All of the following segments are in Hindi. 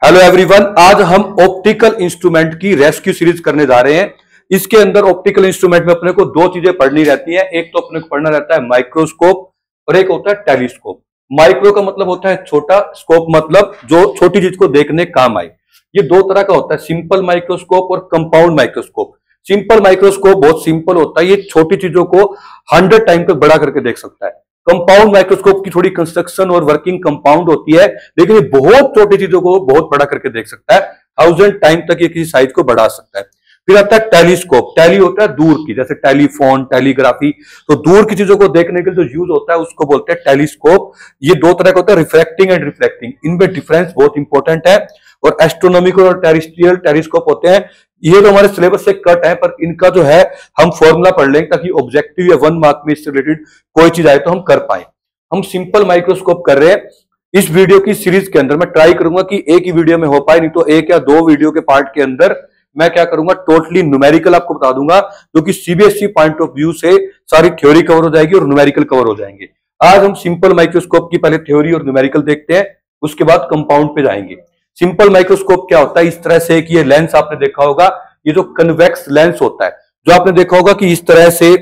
हेलो एवरीवन, आज हम ऑप्टिकल इंस्ट्रूमेंट की रेस्क्यू सीरीज करने जा रहे हैं। इसके अंदर ऑप्टिकल इंस्ट्रूमेंट में अपने को दो चीजें पढ़नी रहती हैं। एक तो अपने को पढ़ना रहता है माइक्रोस्कोप और एक होता है टेलीस्कोप। माइक्रो का मतलब होता है छोटा, स्कोप मतलब जो छोटी चीज को देखने काम आए। ये दो तरह का होता है, सिंपल माइक्रोस्कोप और कंपाउंड माइक्रोस्कोप। सिंपल माइक्रोस्कोप बहुत सिंपल होता है, ये छोटी चीजों को 100 टाइम तक बड़ा करके देख सकता है। कंपाउंड माइक्रोस्कोप की थोड़ी कंस्ट्रक्शन और वर्किंग कंपाउंड होती है, लेकिन ये बहुत छोटी चीजों को बहुत बड़ा करके देख सकता है। 1000 टाइम तक ये किसी साइज को बढ़ा सकता है। फिर आता है टेलीस्कोप। टेली होता है दूर की, जैसे टेलीफोन, टेलीग्राफी, तो दूर की चीजों को देखने के लिए जो यूज होता है उसको बोलते हैं टेलीस्कोप। ये दो तरह का होता है, रिफ्रैक्टिंग एंड रिफ्लेक्टिंग। इनमें डिफरेंस बहुत इंपॉर्टेंट है। और एस्ट्रोनॉमिकल और टेरेस्ट्रियल टेलीस्कोप होते हैं। ये तो हमारे सिलेबस से कट है, पर इनका जो है हम फॉर्मूला पढ़ लेंगे ताकि ऑब्जेक्टिव या 1 मार्क में इससे रिलेटेड कोई चीज आए तो हम कर पाए। हम सिंपल माइक्रोस्कोप कर रहे हैं। इस वीडियो की सीरीज के अंदर मैं ट्राई करूंगा कि एक ही वीडियो में हो पाए, नहीं तो एक या दो वीडियो के पार्ट के अंदर मैं क्या करूंगा, टोटली न्यूमेरिकल आपको बता दूंगा, जो कि सीबीएसई पॉइंट ऑफ व्यू से सारी थ्योरी कवर हो जाएगी और न्यूमेरिकल कवर हो जाएंगे। आज हम सिंपल माइक्रोस्कोप की पहले थ्योरी और न्यूमेरिकल देखते हैं, उसके बाद कंपाउंड पे जाएंगे। सिंपल माइक्रोस्कोप क्या होता है, इस तरह से कि ये लेंस आपने देखा होगा, ये जो कन्वेक्स लेंस होता है, जो आपने देखा होगा कि इस तरह से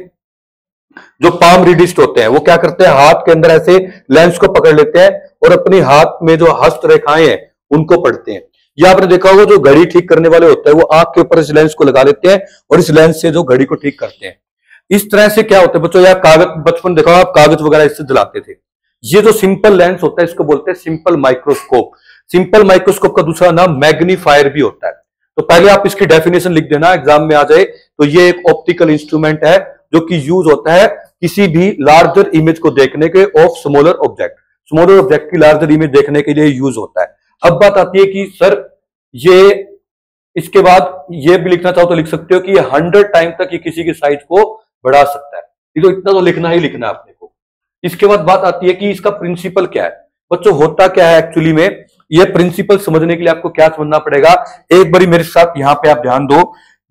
जो पाम रिडिस्ट होते हैं वो क्या करते हैं, हाथ के अंदर ऐसे लेंस को पकड़ लेते हैं और अपनी हाथ में जो हस्त रेखाएं हैं उनको पढ़ते हैं। या आपने देखा होगा जो घड़ी ठीक करने वाले होते हैं वो आंख के ऊपर इस लेंस को लगा लेते हैं और इस लेंस से जो घड़ी को ठीक करते हैं। इस तरह से क्या होता है बच्चों, या कागज, बचपन देखा होगा आप कागज वगैरह इससे जलाते थे। ये जो सिंपल लेंस होता है इसको बोलते हैं सिंपल माइक्रोस्कोप। सिंपल माइक्रोस्कोप का दूसरा नाम मैग्नीफायर भी होता है। तो पहले आप इसकी डेफिनेशन लिख देना, एग्जाम में आ जाए। तो ये एक ऑप्टिकल इंस्ट्रूमेंट है जो कि यूज होता है किसी भी लार्जर इमेज को देखने के of smaller object. Smaller object की लार्जर इमेज देखने के लिए यूज होता है। अब बात आती है कि सर ये, इसके बाद ये भी लिखना चाहो तो लिख सकते हो कि ये 100 टाइम तक ये किसी के साइज को बढ़ा सकता है। ये तो इतना तो लिखना ही लिखना है आपने को। इसके बाद बात आती है कि इसका प्रिंसिपल क्या है। बच्चों होता क्या है एक्चुअली में, ये प्रिंसिपल समझने के लिए आपको क्या समझना पड़ेगा, एक बारी मेरे साथ यहां पे आप ध्यान दो।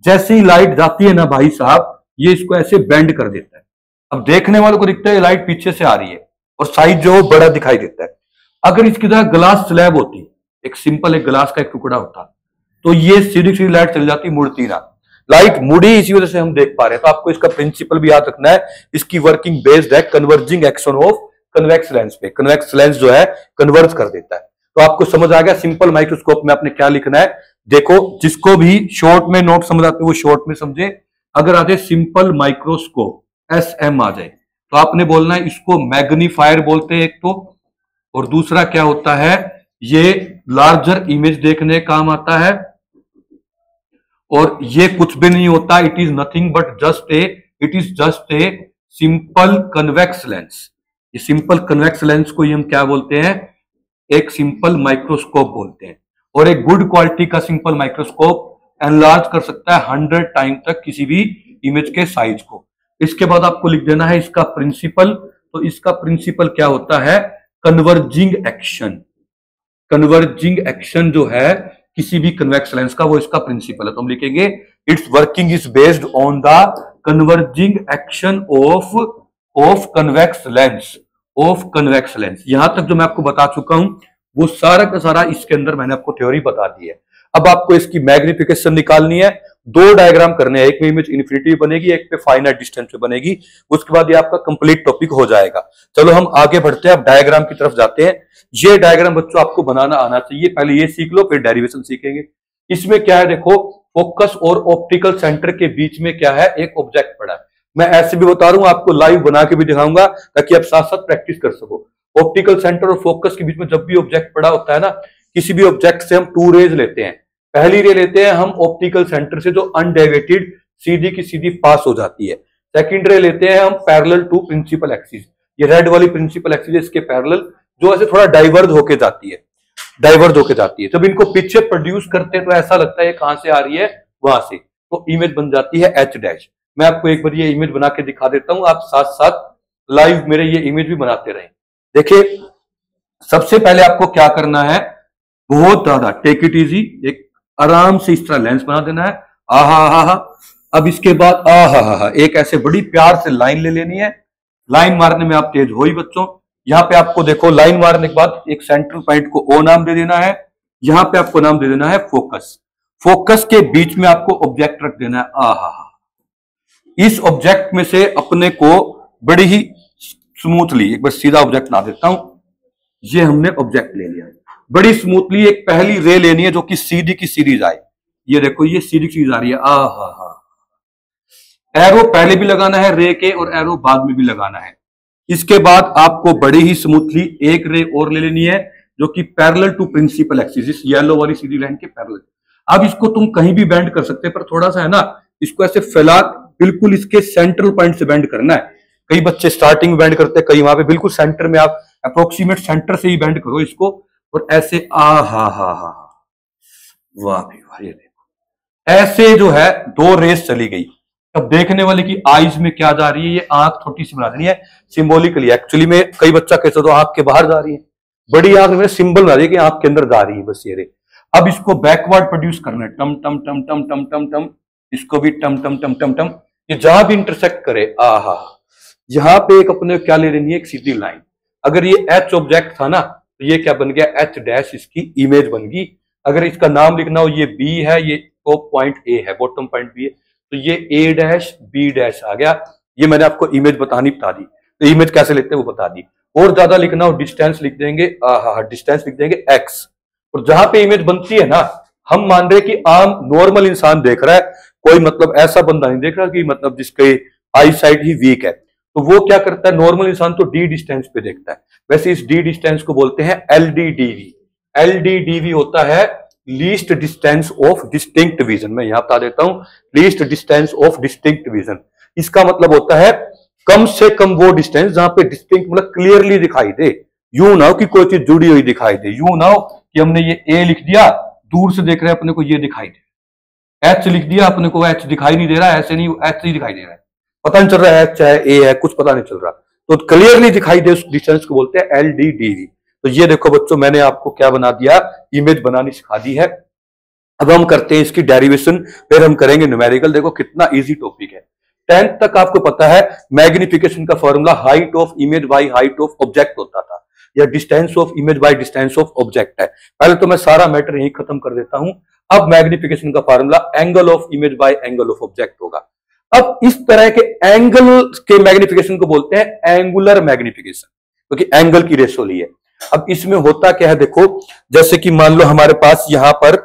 जैसे ही लाइट जाती है ना भाई साहब, ये इसको ऐसे बेंड कर देता है। अब देखने वालों को दिखता है लाइट पीछे से आ रही है और साइज जो है बड़ा दिखाई देता है। अगर इसकी तरह ग्लास स्लैब होती, एक सिंपल एक ग्लास का एक टुकड़ा होता, तो ये सीधी सीधी लाइट चल जाती, मुड़ती ना। लाइट मुड़ी इसी वजह से हम देख पा रहे हैं। तो आपको इसका प्रिंसिपल भी याद रखना है। इसकी वर्किंग बेस्ड है converging action of convex lens पे। कन्वेक्स लेंस जो है कन्वर्ज कर देता है। तो आपको समझ आ गया सिंपल माइक्रोस्कोप में आपने क्या लिखना है। देखो, जिसको भी शॉर्ट में नोट समझ आते वो शॉर्ट में समझे। अगर आते सिंपल माइक्रोस्कोप SM आ जाए तो आपने बोलना है इसको मैग्नीफायर बोलते हैं एक तो, और दूसरा क्या होता है, ये लार्जर इमेज देखने काम आता है। और ये कुछ भी नहीं होता, it is nothing but just a simple convex lens. ये सिंपल कन्वेक्स लेंस को हम क्या बोलते हैं, एक सिंपल माइक्रोस्कोप बोलते हैं। और एक गुड क्वालिटी का सिंपल माइक्रोस्कोप एनलार्ज कर सकता है 100 टाइम तक किसी भी इमेज के साइज को। इसके बाद आपको लिख देना है इसका प्रिंसिपल। तो इसका प्रिंसिपल क्या होता है, कन्वर्जिंग एक्शन। कन्वर्जिंग एक्शन जो है किसी भी कन्वेक्स लेंस का, वो इसका प्रिंसिपल है। तो हम लिखेंगे it's working is based on the converging action of convex lens, of convex lens. यहां तक जो मैं आपको बता चुका हूं वो सारा का सारा इसके अंदर मैंने आपको थ्योरी बता दी है। अब आपको इसकी मैग्निफिकेशन निकालनी है। दो डायग्राम करने हैं, एक में इमेज इन्फिनिटी बनेगी, एक पे फाइनाइट डिस्टेंस पे बनेगी। उसके बाद ये आपका कंप्लीट टॉपिक हो जाएगा। चलो हम आगे बढ़ते हैं, अब डायग्राम की तरफ जाते हैं। ये डायग्राम बच्चों आपको बनाना आना चाहिए। पहले ये सीख लो, फिर डेरिवेशन सीखेंगे। इसमें क्या है देखो, फोकस और ऑप्टिकल सेंटर के बीच में क्या है, एक ऑब्जेक्ट पड़ा है। मैं ऐसे भी बता रहा हूं, आपको लाइव बना के भी दिखाऊंगा ताकि आप साथ साथ प्रैक्टिस कर सको। ऑप्टिकल सेंटर और फोकस के बीच में जब भी ऑब्जेक्ट पड़ा होता है ना, किसी भी ऑब्जेक्ट से हम 2 रेज लेते हैं। पहली रे लेते हैं हम ऑप्टिकल सेंटर से जो अनडेविएटेड सीधी की सीधी पास हो जाती है। सेकंड रे लेते हैं हम पैरेलल टू प्रिंसिपल एक्सिस। ये रेड वाली प्रिंसिपल एक्सिस इसके पैरेलल जो ऐसे थोड़ा डाइवर्ज होके जाती है, डाइवर्ज होके जाती है। जब इनको पीछे प्रोड्यूस करते हैं तो ऐसा लगता है कहां से आ रही है, वहां से। तो इमेज बन जाती है H'। मैं आपको एक बार ये इमेज बना के दिखा देता हूं, आप साथ साथ लाइव मेरे ये इमेज भी बनाते रहें। देखिए, सबसे पहले आपको क्या करना है, बहुत ज्यादा टेक इट इजी, एक आराम से इस तरह लेंस बना देना है। आहा। अब इसके बाद आहा, एक ऐसे बड़ी प्यार से लाइन ले लेनी है। लाइन मारने में आप तेज हो ही बच्चों। यहां पे आपको देखो, लाइन मारने के बाद एक सेंट्रल पॉइंट को O नाम दे देना है। यहां पे आपको नाम दे देना है फोकस। फोकस के बीच में आपको ऑब्जेक्ट रख देना है। आहा, इस ऑब्जेक्ट में से अपने को बड़ी ही स्मूथली, एक बार सीधा ऑब्जेक्ट ला देता हूं, ये हमने ऑब्जेक्ट ले लिया। बड़ी स्मूथली एक पहली रे लेनी है जो कि सीधी की सीरीज आए। ये देखो, ये सीधी सीरीज आ रही है। आहा, एरो पहले भी लगाना है रे के और एरो बाद में भी लगाना है। इसके बाद आपको बड़ी ही स्मूथली एक रे और ले लेनी है जो कि पैरेलल टू प्रिंसिपल एक्सिस, इस येलो वाली सीधी लाइन के पैरेलल। अब इसको तुम कहीं भी बेंड कर सकते हैं, पर थोड़ा सा है ना, इसको ऐसे फैला बिल्कुल इसके सेंट्रल पॉइंट से बेंड करना है। कई बच्चे स्टार्टिंग में बेंड करते हैं, कई वहां पे बिल्कुल सेंटर में, आप अप्रोक्सीमेट सेंटर से ही बेंड करो इसको और ऐसे। हा, वाह भी वाह, ये देखो ऐसे जो है दो रेस चली गई। अब देखने वाले की आईज में क्या जा रही है, ये आंख छोटी सी बना देनी है सिंबॉलिकली। एक्चुअली में कई बच्चा कहते तो आंख के बाहर जा रही है, बड़ी आंख में सिंबल बना रही है कि आंख के अंदर जा रही है, बस ये रे। अब इसको बैकवर्ड प्रोड्यूस करना है, टम टम टम टम टम टम टम, इसको भी टम टम टम टम टम। ये जहां भी इंटरसेक्ट करे, आहा, यहां पे एक अपने क्या ले लेनी है, एक सीधी लाइन। अगर ये एच ऑब्जेक्ट था ना, तो ये क्या बन गया, एच डैश इसकी इमेज बन गई। अगर इसका नाम लिखना हो, ये बी है, ये टॉप पॉइंट ए है, बॉटम पॉइंट बी है, तो ये ए डैश बी डैश आ गया। ये मैंने आपको इमेज बता दी। तो इमेज कैसे लेते हैं वो बता दी। और ज्यादा लिखना हो, डिस्टेंस लिख देंगे, डिस्टेंस लिख देंगे एक्स। और जहां पे इमेज बनती है ना, हम मान रहे कि आम नॉर्मल इंसान देख रहा है, कोई मतलब ऐसा बंदा नहीं देख रहा कि मतलब जिसके आई साइट ही वीक है, तो वो क्या करता है, नॉर्मल इंसान तो डी डिस्टेंस पे देखता है। वैसे इस डी डिस्टेंस को बोलते हैं एलडीडीवी। एलडीडीवी होता है least distance of distinct vision. मैं यहां बता देता हूं, least distance of distinct vision. इसका मतलब होता है कम से कम वो डिस्टेंस जहां पे डिस्टिंक्ट मतलब क्लियरली दिखाई दे। यूं ना हो कि कोई चीज जुड़ी हुई दिखाई दे, यूं ना हो कि हमने ये ए लिख दिया, दूर से देख रहे हैं अपने को ये दिखाई दे, एच लिख दिया अपने को एच दिखाई नहीं दे रहा है, ऐसे नहीं, एच ही दिखाई दे रहा है, पता नहीं चल रहा है एच है ए है, कुछ पता नहीं चल रहा। तो क्लियरली दिखाई दे उस डिस्टेंस को बोलते हैं एलडीडीवी। तो ये देखो बच्चों, मैंने आपको क्या बना दिया, इमेज बनानी सिखा दी है। अब हम करते हैं इसकी डेरिवेशन, फिर हम करेंगे न्यूमेरिकल। देखो कितना इजी टॉपिक है। 10th तक आपको पता है मैग्निफिकेशन का formula height of image by height of object होता था, या distance of image by distance of object है। पहले तो मैं सारा मैटर यही खत्म कर देता हूं। अब मैग्निफिकेशन का formula angle of image by angle of object होगा। अब इस तरह के एंगल के मैग्निफिकेशन को बोलते हैं एंगुलर मैग्निफिकेशन, क्योंकि एंगल की रेशो ली है। अब इसमें होता क्या है, देखो जैसे कि मान लो हमारे पास यहां पर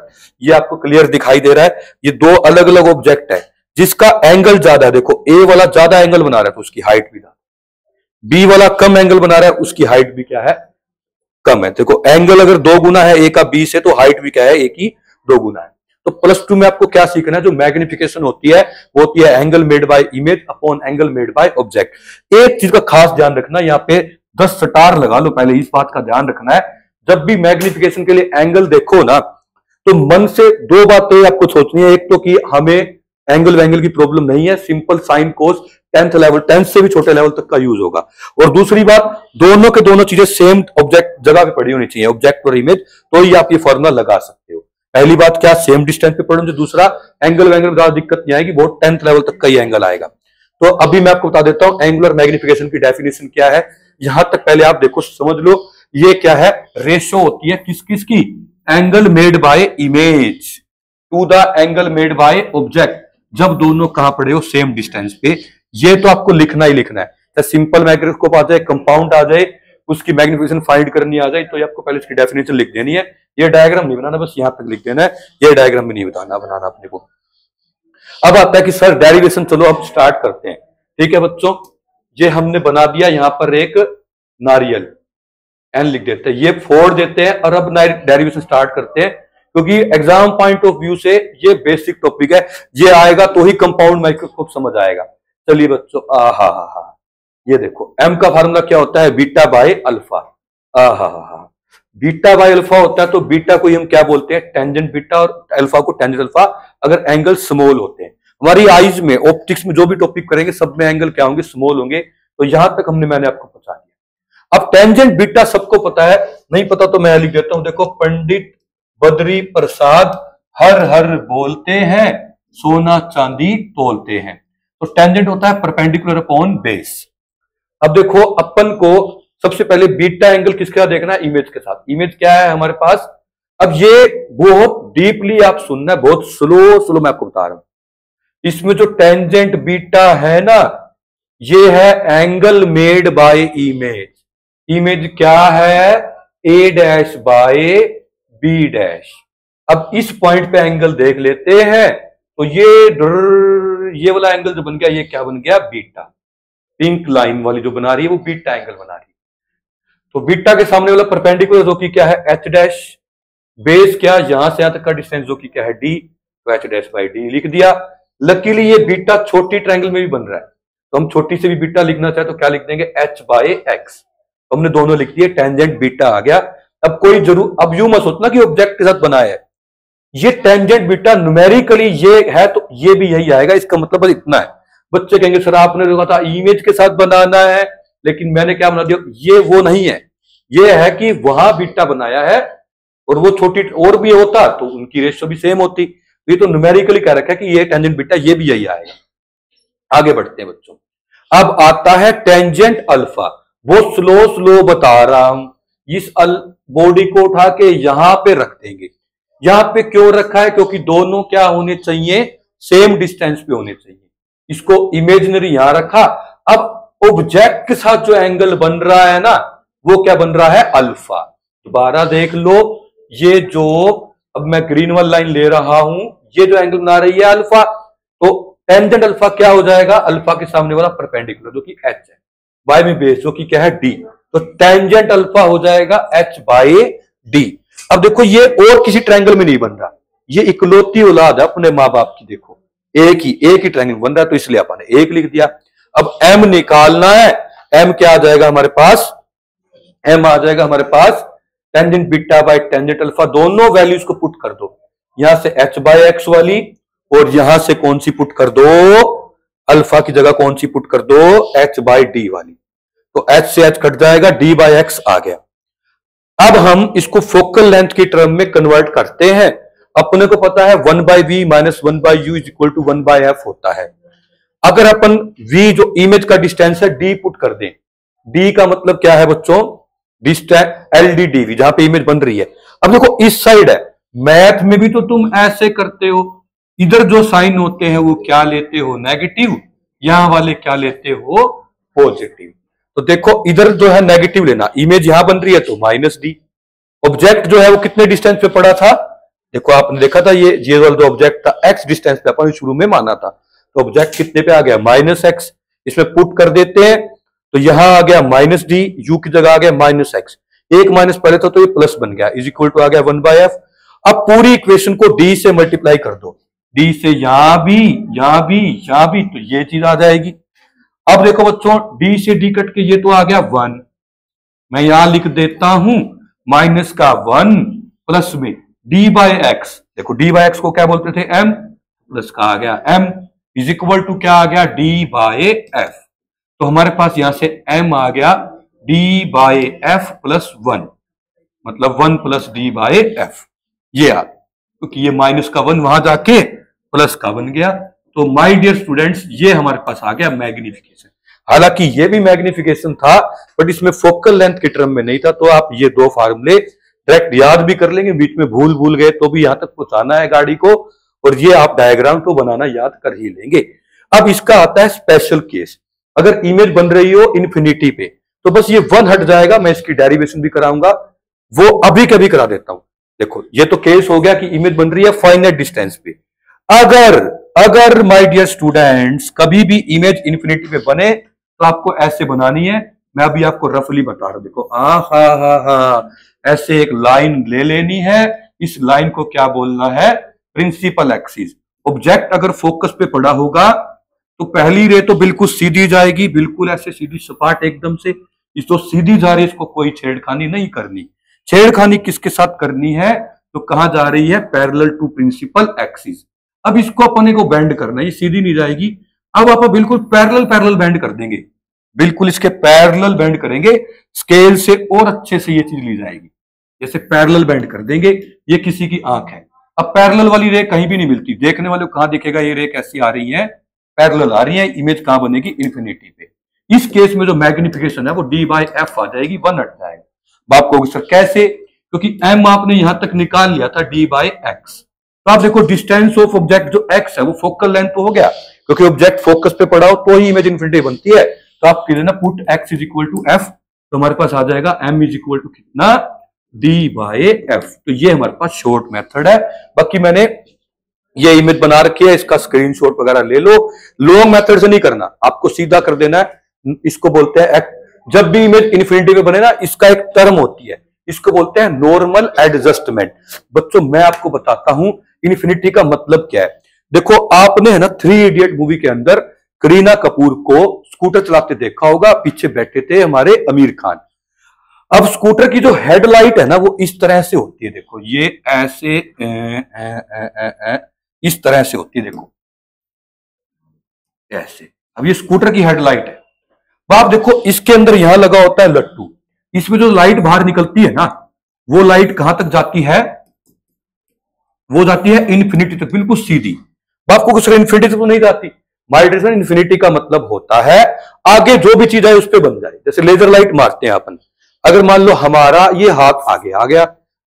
ये आपको क्लियर दिखाई दे रहा है, ये दो अलग अलग ऑब्जेक्ट है जिसका एंगल ज्यादा है। देखो ए वाला ज्यादा एंगल बना रहा है तो उसकी हाइट भी ज्यादा, बी वाला कम एंगल बना रहा है उसकी हाइट भी क्या है, कम है। देखो एंगल अगर 2 गुना है ए का बी से, तो हाइट भी क्या है, ए की 2 गुना है। तो +2 में आपको क्या सीखना है, जो मैग्निफिकेशन होती है वो होती है angle made by image upon angle made by object. एक चीज का खास ध्यान रखना, यहाँ पे 10 स्टार लगा लो, पहले इस बात का ध्यान रखना है। जब भी मैग्निफिकेशन के लिए एंगल देखो ना, तो मन से 2 बातें आपको सोचनी है। एक तो कि हमें एंगल की प्रॉब्लम नहीं है, simple sine cos 10th level, 10th से भी छोटे लेवल तक का यूज होगा। और दूसरी बात, दोनों के दोनों चीजें सेम ऑब्जेक्ट जगह पे पड़ी होनी चाहिए, ऑब्जेक्ट और इमेज, तो ही आप ये फॉर्मूला लगा सकते हो। पहली बात क्या, सेम डिस्टेंस पे पढ़ो। दूसरा एंगल ज्यादा दिक्कत नहीं आएगी, बहुत 10th लेवल तक का ही एंगल आएगा। तो अभी मैं आपको बता देता हूं एंगुलर मैग्निफिकेशन की डेफिनेशन क्या है। यहां तक पहले आप देखो, समझ लो, ये क्या है, रेशो होती है किस किस की, angle made by image to the angle made by object, जब दोनों कहां पड़े हो, सेम डिस्टेंस पे। ये तो आपको लिखना ही लिखना है। तो सिंपल माइक्रोस्कोप आ जाए, कंपाउंड आ जाए, उसकी मैग्निफिकेशन फाइंड करनी आ जाए, तो ये आपको पहले इसकी डेफिनेशन लिख देनी है। ये डायग्राम नहीं बनाना, बस यहां तक लिख देना है, ये डायग्राम भी नहीं बनाना अपने को। अब आता है कि सर डेरिवेशन, चलो अब स्टार्ट करते हैं। ठीक है बच्चों, ये हमने बना दिया यहां पर एक नारियल, एन लिख देते हैं, ये फोड़ देते हैं और अब डेरिवेशन स्टार्ट करते हैं, क्योंकि एग्जाम पॉइंट ऑफ व्यू से ये बेसिक टॉपिक है। ये आएगा तो ही कंपाउंड माइक्रोस्कोप समझ आएगा। चलिए बच्चों, ये देखो एम का फार्मूला क्या होता है, beta by alpha. Beta by alpha होता है, तो बीटा को हम क्या बोलते हैं, टेंजेंट बीटा, और अल्फा को टेंजेंट अल्फा, अगर एंगल स्मॉल होते हैं। हमारी आईज में, ऑप्टिक्स में जो भी टॉपिक करेंगे सब में एंगल क्या होंगे, स्मॉल होंगे। तो यहां तक मैंने आपको पहुंचा दिया। अब टेंजेंट बीटा सबको पता है, नहीं पता तो मैं लिख देता हूं। देखो, पंडित बद्री प्रसाद हर हर बोलते हैं, सोना चांदी तोलते हैं। तो टेंजेंट होता है परपेंडिकुलर अपॉन बेस। अब देखो, अपन को सबसे पहले बीटा एंगल किसके साथ देखना है, इमेज के साथ। इमेज क्या है हमारे पास, अब ये बहुत डीपली आप सुनना, बहुत स्लो स्लो मैं आपको बता रहा हूं। इसमें जो टेंजेंट बीटा है ना, ये है angle made by image. Image क्या है? ए डैश बाय बी डैश। अब इस पॉइंट पे एंगल देख लेते हैं, तो ये वाला एंगल जो बन गया, ये क्या बन गया? बीटा। पिंक लाइन वाली जो बना रही है वो बीटा एंगल बना रही है। तो बीटा के सामने वाला परपेंडिकुलर जो कि क्या है? H dash. बेस क्या? यहां से यहां तक का डिस्टेंस जो कि क्या है? डी। तो एच डैश बाई डी लिख दिया। लकीली ये बीटा छोटी ट्रायंगल में भी बन रहा है, तो हम छोटी से भी बीटा लिखना चाहे तो क्या लिख देंगे? H by x. तो हमने दोनों लिख दिए, टेंजेंट बीटा आ गया। अब कोई जरूर, अब यूं मत सोचना कि ऑब्जेक्ट के साथ बनाया है, ये टेंजेंट बीटा न्यूमेरिकली ये है तो ये भी यही आएगा, इसका मतलब बस इतना है। बच्चे कहेंगे सर आपने देखा था इमेज के साथ बनाना है, लेकिन मैंने क्या बना दिया? ये वो नहीं है, ये है कि वहां बीटा बनाया है और वो छोटी और भी होता तो उनकी रेशियो भी सेम होती। ये तो न्यूमेरिकली कह रखा है कि ये टेंजेंट बीटा, ये भी यही आएगा। आगे बढ़ते हैं बच्चों। अब आता है टेंजेंट अल्फा। बहुत स्लो स्लो बता रहा हूं। इस बॉडी को उठा के यहां पे रख देंगे। यहां पे क्यों रखा है? क्योंकि दोनों क्या होने चाहिए? सेम डिस्टेंस पे होने चाहिए। इसको इमेजिनरी यहां रखा। अब ऑब्जेक्ट के साथ जो एंगल बन रहा है ना, वो क्या बन रहा है? अल्फा। दोबारा देख लो, ये जो अब मैं ग्रीन वाली लाइन ले रहा हूं, ये जो एंगल बना रही है अल्फा, तो टेंजेंट अल्फा क्या हो जाएगा? अल्फा के सामने वाला परपेंडिकुलर जो कि एच है, वाई में बेस जो कि क्या है? डी। तो टेंजेंट अल्फा हो जाएगा एच बाई डी। अब देखो ये और किसी ट्रायंगल में नहीं बन रहा, ये इकलौती औलाद है अपने माँ बाप की। देखो एक ही ट्रायंगल बन रहा है, तो इसलिए अपन ने एक लिख दिया। अब एम निकालना है। एम क्या आ जाएगा हमारे पास? एम आ जाएगा हमारे पास tangent beta by tangent alpha. दोनों वैल्यूज को पुट कर दो, यहां से एच बाय एक्स वाली और यहां से कौन सी पुट कर दो? अल्फा की जगह कौन सी पुट कर दो? एच बाय डी वाली। तो एच से एच कट जाएगा, डी बाय एक्स आ गया। अब हम इसको फोकल लेंथ की टर्म में कन्वर्ट करते हैं। अपने को पता है 1 by V minus 1 by U is equal to 1 by F होता है। अगर अपन v जो इमेज का डिस्टेंस है d पुट कर दें, d का मतलब क्या है बच्चों? Distance L D D V, जहां पे इमेज बन रही है। अब देखो इस साइड है, मैथ में भी तो तुम ऐसे करते हो, इधर जो साइन होते हैं वो क्या लेते हो? नेगेटिव। यहां वाले क्या लेते हो? पॉजिटिव। तो देखो इधर जो है नेगेटिव लेना, इमेज यहां बन रही है तो माइनस डी। ऑब्जेक्ट जो है वो कितने डिस्टेंस पे पड़ा था? देखो आपने देखा था ये वाला जो ऑब्जेक्ट था एक्स डिस्टेंस पे अपन शुरू में माना था, तो ऑब्जेक्ट कितने पे आ गया? Minus x. इसमें पुट कर देते हैं तो यहां आ गया माइनस डी, यू की जगह आ गया माइनस एक्स। एक माइनस पहले था तो ये प्लस बन गया, इज इक्वल टू आ गया 1 बाय एफ। अब पूरी इक्वेशन को डी से मल्टीप्लाई कर दो, डी से यहां भी यहां भी यहां भी, तो ये चीज आ जाएगी। अब देखो बच्चों डी से डी कट के ये तो आ गया 1, मैं यहां लिख देता हूं माइनस का 1 प्लस में डी बाय एक्स। देखो डी बाय एक्स को क्या बोलते थे? एम। प्लस का आ गया एम इज इक्वल टू क्या आ गया? D by F. तो हमारे पास यहां से एम आ गया डी बाय एफ प्लस 1, मतलब 1 प्लस डी बाय एफ। ये आ, क्योंकि ये माइनस का 1 वहां जाके प्लस का बन गया। तो माय डियर स्टूडेंट्स, ये हमारे पास आ गया मैग्निफिकेशन। हालांकि ये भी मैग्निफिकेशन था, बट इसमें फोकल लेंथ के टर्म में नहीं था। तो आप ये दो फार्मूले डायरेक्ट याद भी कर लेंगे, बीच में भूल गए तो भी यहां तक पहुंचाना है गाड़ी को, और ये आप डायग्राम तो बनाना याद कर ही लेंगे। अब इसका आता है स्पेशल केस। अगर इमेज बन रही हो इन्फिनिटी पे, तो बस ये 1 हट जाएगा, मैं इसकी डेरिवेशन भी कराऊंगा, वो अभी कभी करा देता हूं। देखो ये तो केस हो गया कि इमेज बन रही है फाइनाइट डिस्टेंस पे। अगर माय डियर स्टूडेंट्स कभी भी इमेज इन्फिनिटी पे बने तो आपको ऐसे बनानी है। मैं अभी आपको रफली बता रहा हूं। देखो हा, ऐसे एक लाइन ले लेनी है। इस लाइन को क्या बोलना है? Principal axis. ऑब्जेक्ट अगर फोकस पे पड़ा होगा तो पहली रे तो बिल्कुल सीधी जाएगी, बिल्कुल ऐसे सीधी सपाट एकदम से। इस तो सीधी जा रही है, इसको कोई छेड़खानी नहीं करनी। छेड़खानी किसके साथ करनी है? तो कहां जा रही है? Parallel to principal axis. अब इसको अपने को बेंड करना है, ये सीधी नहीं जाएगी। अब आप बिल्कुल पैरेलल बेंड कर देंगे, बिल्कुल इसके पैरेलल बेंड करेंगे, स्केल से और अच्छे से ये चीज ली जाएगी। जैसे पैरेलल बेंड कर देंगे, ये किसी की आंख है। अब पैरेलल वाली रे कहीं भी नहीं मिलती, देखने वाले को कहां दिखेगा ये रे कैसी आ रही है? पैरेलल आ रही है। इमेज कहां बनेगी? इन्फिनिटी पे। इस केस में जो मैग्निफिकेशन है वो डी बाय एफ आ जाएगी, 1 हट जाएगा। बाप को सर कैसे? क्योंकि m आपने यहां तक निकाल लिया था d बाई एक्स। तो आप देखो डिस्टेंस ऑफ ऑब्जेक्ट जो x है वो फोकल लेंथ तो हो गया, क्योंकि ऑब्जेक्ट फोकस पे पड़ा हो तो ही इमेज इन्फिनिटी बनती है। तो आप कह देना put x is equal to F, तो हमारे पास आ जाएगा m इज इक्वल टू कितना, d बाई एफ। तो ये हमारे पास शॉर्ट मेथड है। बाकी मैंने ये इमेज बना रखी है, इसका स्क्रीनशॉट वगैरह ले लो। लॉन्ग मेथड से नहीं करना, आपको सीधा कर देना है। इसको बोलते हैं जब भी इमेज इन्फिनिटी में बने ना, इसका एक टर्म होती है, इसको बोलते हैं नॉर्मल एडजस्टमेंट। बच्चों मैं आपको बताता हूं इन्फिनिटी का मतलब क्या है। देखो आपने है ना 3 इडियट मूवी के अंदर करीना कपूर को स्कूटर चलाते देखा होगा, पीछे बैठे थे हमारे आमिर खान। अब स्कूटर की जो हेडलाइट है ना वो इस तरह से होती है, देखो ये ऐसे इस तरह से होती है, देखो ऐसे। अब ये स्कूटर की हेडलाइट है। अब आप देखो इसके अंदर यहां लगा होता है लट्टू, इसमें जो लाइट बाहर निकलती है ना वो लाइट कहां तक जाती है, वो जाती है इन्फिनिटी तक, बिल्कुल सीधी। आपको कुछ इन्फिनिटी तक तो नहीं जाती। माय डियर फ्रेंड, इन्फिनिटी का मतलब होता है आगे जो भी चीज है उस पर बन जाए। जैसे लेजर लाइट मारते हैं अपन, अगर मान लो हमारा ये हाथ आगे आ गया,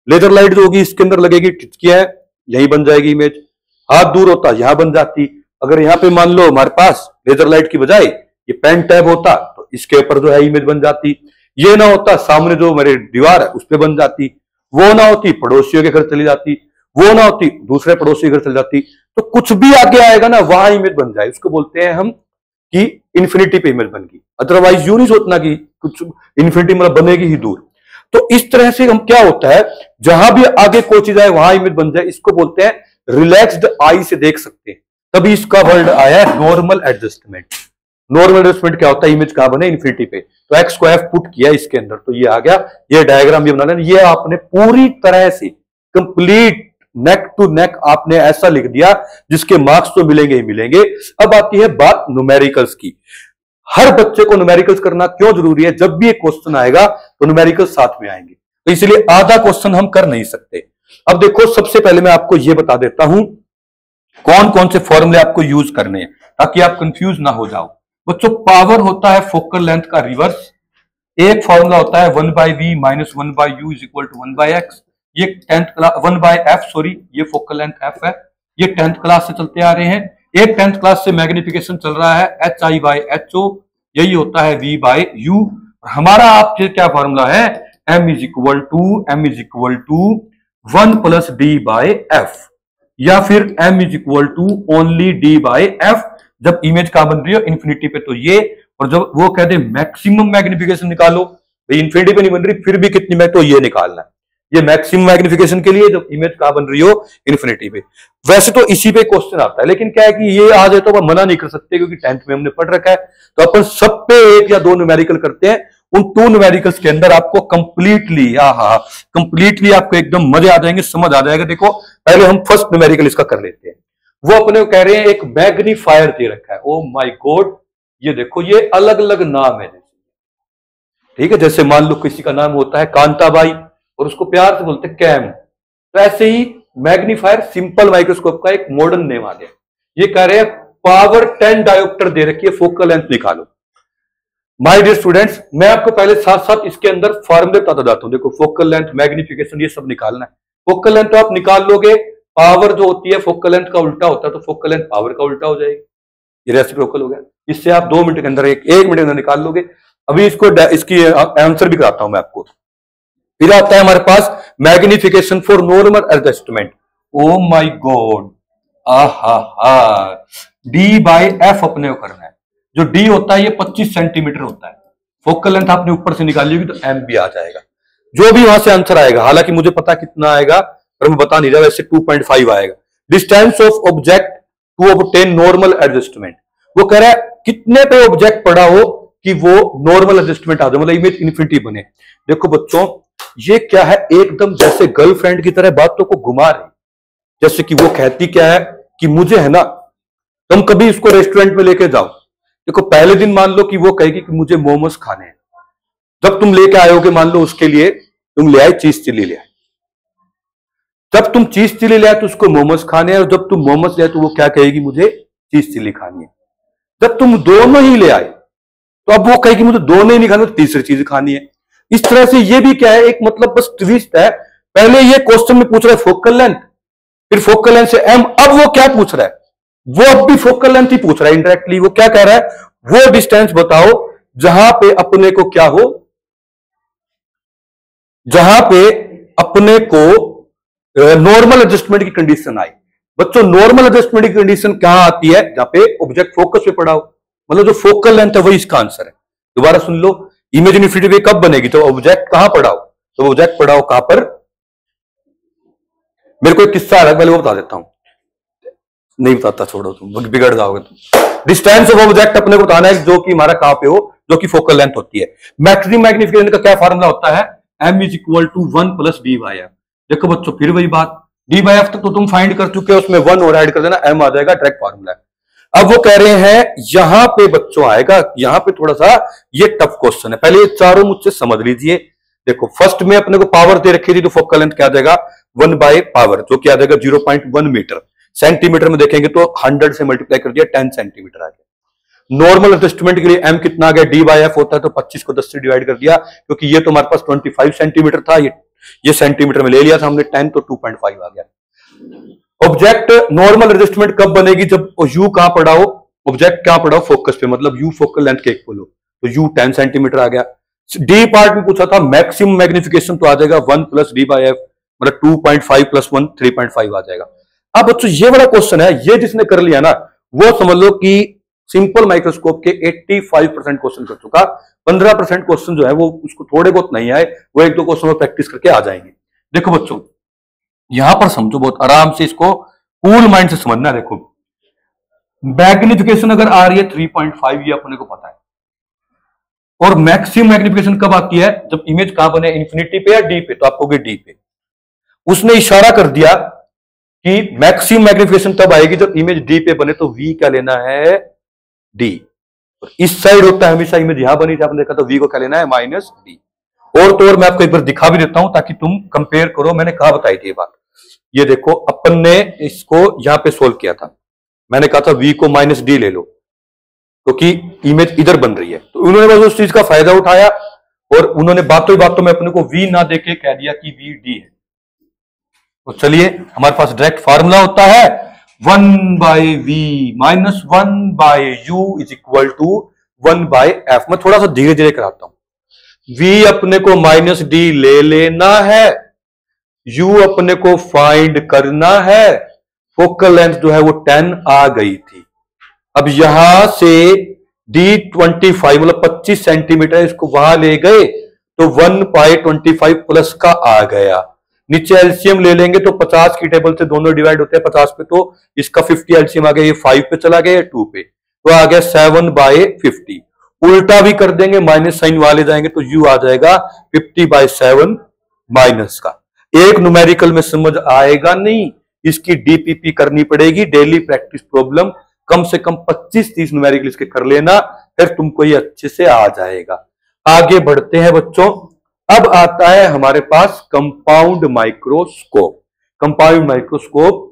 लेजर लाइट जो होगी इसके अंदर लगेगी, टिचकियां है यही बन जाएगी इमेज। हाथ दूर होता यहां बन जाती। अगर यहां पे मान लो हमारे पास लेजर लाइट की बजाय ये पेन टैब होता तो इसके ऊपर जो है इमेज बन जाती। ये ना होता सामने जो मेरे दीवार है उस पर बन जाती। वो ना होती पड़ोसियों के घर चली जाती। वो ना होती दूसरे पड़ोसी के घर चली जाती। तो कुछ भी आगे आएगा ना वहां इमेज बन जाए, उसको बोलते हैं हम कि इन्फिनिटी पे इमेज बन गई। अदरवाइज यूं नहीं सोचना कि कुछ इन्फिनिटी मतलब बनेगी ही दूर। तो इस तरह से हम क्या होता है जहां भी आगे कोई चीज आए वहां इमेज बन जाए, इसको बोलते हैं रिलैक्स्ड आई से देख सकते हैं। तभी इसका वर्ड आया है नॉर्मल एडजस्टमेंट। नॉर्मल एडजस्टमेंट क्या होता है, इमेज कहां बने, इन्फिनिटी पे। तो एक्स को एफ पुट किया इसके अंदर तो ये आ गया। ये डायग्राम ये बना लेना, ये आपने पूरी तरह से कंप्लीट नेक टू नेक आपने ऐसा लिख दिया जिसके मार्क्स तो मिलेंगे ही मिलेंगे। अब आती है बात न्यूमेरिकल्स की। हर बच्चे को न्यूमेरिकल्स करना क्यों जरूरी है, जब भी एक क्वेश्चन आएगा तो न्यूमेरिकल्स साथ में आएंगे, तो इसलिए आधा क्वेश्चन हम कर नहीं सकते। अब देखो सबसे पहले मैं आपको यह बता देता हूं कौन कौन से फॉर्मूले आपको यूज करने हैं ताकि आप कंफ्यूज ना हो जाओ। बच्चों पावर होता है फोकल लेंथ का रिवर्स। एक फॉर्मूला होता है 1/v minus 1/u is equal to 1/x। ये 10th क्लास 1/f सॉरी, ये फोकल लेंथ f है। ये 10th क्लास से चलते आ रहे हैं। एक 10th क्लास से मैग्निफिकेशन चल रहा है hi/ho, यही होता है v/u। हमारा आपके क्या फॉर्मूला है, m is equal to 1 plus d/f, या फिर m is equal to only d/f। जब इमेज कहां बन रही हो इन्फिनिटी पे तो ये, और जब वो कहते हैं मैक्सिमम मैग्निफिकेशन निकालो, भाई इन्फिनिटी पे नहीं बन रही फिर भी कितनी में, तो ये निकालना है। ये मैक्सिमम मैग्निफिकेशन के लिए जब इमेज कहां बन रही हो इन्फिनिटी पे। वैसे तो इसी पे क्वेश्चन आता है, लेकिन क्या है कि ये आ जाए तो अपन मना नहीं कर सकते क्योंकि 10th में हमने पढ़ रखा है। तो अपन सब पे 1 या 2 न्यूमेरिकल करते हैं। उन 2 न्यूमेरिकल्स के अंदर आपको कंप्लीटली आपको एकदम मजे आ जाएंगे, समझ आ जाएगा। देखो पहले हम फर्स्ट न्यूमेरिकल इसका कर लेते हैं। वो अपने को कह रहे हैं एक मैग्नीफायर दे रखा है। ओ माय गॉड, ये देखो ये अलग अलग नाम है, ठीक है। जैसे मान लो किसी का नाम होता है कांताबाई और उसको प्यार से बोलते हैं कैम, तो ऐसे ही मैग्नीफायर सिंपल माइक्रोस्कोप का एक मॉडर्न नेम आ गया। ये कह रहे हैं पावर 10 डायोप्टर दे रखी है, फोकल लेंथ निकालो। माय डियर स्टूडेंट्स, मैं आपको पहले साथ साथ इसके अंदर फॉर्मूले बताता जाता हूं। देखो फोकल लेंथ, मैग्निफिकेशन, ये सब निकालना है। फोकल लेंथ तो आप निकाल लोगे, पावर जो होती है फोकल लेंथ का उल्टा होता है, तो फोकल लेंथ पावर का उल्टा हो जाएगी। ये रेसिप्रोकल हो गया। इससे आप 2 मिनट के अंदर एक मिनट के अंदर निकाल लोगे। अभी इसकी आंसर भी कराता हूं मैं आपको। फिर आता है हमारे पास magnification for normal adjustment. Oh my god, d/f अपने को करना है। जो d होता है ये 25 सेंटीमीटर होता है। फोकल लेंथ आपने ऊपर से निकाली होगी तो m भी आ जाएगा। जो भी वहां से आंसर आएगा, हालांकि मुझे पता कितना आएगा पर मैं बता नहीं रहा, वैसे 2.5 आएगा। Distance of object to obtain normal adjustment. वो कह रहा है कितने पे ऑब्जेक्ट पड़ा हो कि वो नॉर्मल एडजस्टमेंट आ जाए, मतलब इमेज इन्फिनिटी बने। देखो बच्चों ये क्या है, एकदम जैसे गर्लफ्रेंड की तरह बातों को घुमा रही। जैसे कि वो कहती क्या है कि मुझे है ना, तुम कभी इसको रेस्टोरेंट में लेके जाओ। देखो पहले दिन मान लो कि वो कहेगी कि मुझे मोमोज खाने हैं। जब तुम लेके आयोगे मान लो उसके लिए तुम ले आए चीज चिल्ली ले आए। जब तुम चीज चिल्ली ले आए तो उसको मोमोज खाने हैं, और जब तुम मोमोज ले आए तो वो क्या कहेगी, मुझे चीज चिल्ली खानी है। जब तुम दोनों ही ले आए तो अब वो कहेगी मुझे दोनों ही नहीं खाना, तीसरी चीज खानी है। इस तरह से ये भी क्या है, एक मतलब बस ट्विस्ट है। पहले ये क्वेश्चन में पूछ रहा है फोकल लेंथ, फिर फोकल लेंथ से एम, अब वो क्या पूछ रहा है, वो अब भी फोकल लेंथ ही पूछ रहा है इंडायरेक्टली। वो क्या कह रहा है, वो डिस्टेंस बताओ जहां पे अपने को क्या हो, जहां पे अपने को नॉर्मल एडजस्टमेंट की कंडीशन आई। बच्चों नॉर्मल एडजस्टमेंट की कंडीशन कहां आती है, जहां पे ऑब्जेक्ट फोकस पे पड़ा हो, मतलब जो फोकल लेंथ है वही इसका आंसर है। दोबारा सुन लो, इमेज इनफिनिटी वे कब बनेगी, तो ऑब्जेक्ट कहां पड़ा हो, तो ऑब्जेक्ट पड़ा हो कहां पर। मेरे को एक किस्सा आ रहा है, पहले वो बता देता हूं, नहीं बताता, छोड़ो तुम, बिगड़ जाओगे तुम। डिस्टेंस ऑफ ऑब्जेक्ट अपने को बताना है जो कि हमारा कहां पे हो, जो कि फोकल लेंथ होती है। मैक्सिमम मैग्निफिकेशन का क्या फार्मूला होता है, m is equal to 1 plus D by F. देखो बच्चों फिर वही बात, डी बाई एफ तक तो तुम फाइंड कर चुके हो, उसमें 1 और ऐड कर देना, m आ जाएगा, डायरेक्ट फार्मूला है। अब वो कह रहे हैं यहां पे बच्चों आएगा, यहां पे थोड़ा सा ये टफ क्वेश्चन है, पहले ये चारों मुझसे समझ लीजिए। देखो फर्स्ट में अपने को पावर दे रखी थी, तो फोकल लेंथ क्या आ जाएगा 1 बाय पावर, जो क्या आ जाएगा 0.1 मीटर। सेंटीमीटर में देखेंगे तो 100 से मल्टीप्लाई कर दिया, 10 सेंटीमीटर आ गया। नॉर्मल एडजस्टमेंट के लिए m कितना आ गया, डी बाई एफ होता है तो 25 को 10 से डिवाइड कर दिया, क्योंकि ये तो हमारे पास 25 सेंटीमीटर था, ये सेंटीमीटर में ले लिया था हमने 10, तो 2.5 आ गया। ऑब्जेक्ट नॉर्मल एडजस्टमेंट कब बनेगी, जब u कहां पड़ा हो, ऑब्जेक्ट कहां पड़ा हो फोकस पे, मतलब u फोकल लेंथ के इक्वल हो, तो u 10 सेंटीमीटर आ गया। डी पार्ट में पूछा था मैक्सिमम मैग्निफिकेशन, तो आ जाएगा 1 प्लस डी बाई एफ, मतलब 2.5 प्लस 1 3.5 आ जाएगा। अब बच्चों ये वाला क्वेश्चन है, ये जिसने कर लिया ना, वो समझ लो कि सिंपल माइक्रोस्कोप के 85% क्वेश्चन कर चुका। 15% क्वेश्चन जो है वो उसको थोड़े बहुत नहीं आए, वो एक दो क्वेश्चन में प्रैक्टिस करके आ जाएंगे। देखो बच्चों यहां पर समझो, बहुत आराम से इसको कूल माइंड से समझना। देखो मैग्निफिकेशन अगर आ रही है 3.5, ये अपने को पता है, और मैक्सिमम मैग्निफिकेशन कब आती है, जब इमेज कहां बने, इन्फिनिटी पे या डी पे, तो आपको डी पे। उसने इशारा कर दिया कि मैक्सिमम मैग्निफिकेशन तब आएगी जब इमेज डी पे बने, तो वी क्या लेना है, डी। इस साइड होता है हमेशा, इमेज यहां बनी थी आपने देखा, तो वी को क्या लेना है माइनस डी। और तो और मैं आपको एक बार दिखा भी देता हूं ताकि तुम कंपेयर करो, मैंने कहा बताई थी ये बात। ये देखो अपन ने इसको यहां पे सोल्व किया था, मैंने कहा था वी को माइनस डी ले लो, क्योंकि इमेज इधर बन रही है, तो उन्होंने बस उस चीज का फायदा उठाया और उन्होंने बातों ही बातों में अपने को वी ना देके कह दिया कि वी डी है। तो चलिए हमारे पास डायरेक्ट फार्मूला होता है 1 by V minus 1 by U is equal to 1 by F. मैं थोड़ा सा धीरे धीरे कराता हूं। v अपने को माइनस डी ले लेना है, u अपने को फाइंड करना है, फोकल लेंथ जो है वो 10 आ गई थी। अब यहां से d25 मतलब 25 सेंटीमीटर, इसको वहां ले गए तो 1 बाई 25 प्लस का आ गया। नीचे एलसीएम ले लेंगे तो 50 की टेबल से दोनों डिवाइड होते हैं 50 पे, तो इसका 50 एलसीएम आ गया, ये 5 पे चला गया, 2 पे, तो आ गया 7 बाई 50। उल्टा भी कर देंगे, माइनस साइन वाले जाएंगे तो यू आ जाएगा 50 बाई 7 माइनस का। एक न्यूमेरिकल में समझ आएगा नहीं, इसकी डीपीपी करनी पड़ेगी, डेली प्रैक्टिस प्रॉब्लम, कम से कम 25-30 न्यूमेरिकल इसके कर लेना, फिर तुमको ये अच्छे से आ जाएगा। आगे बढ़ते हैं बच्चों, अब आता है हमारे पास कंपाउंड माइक्रोस्कोप। Compound microscope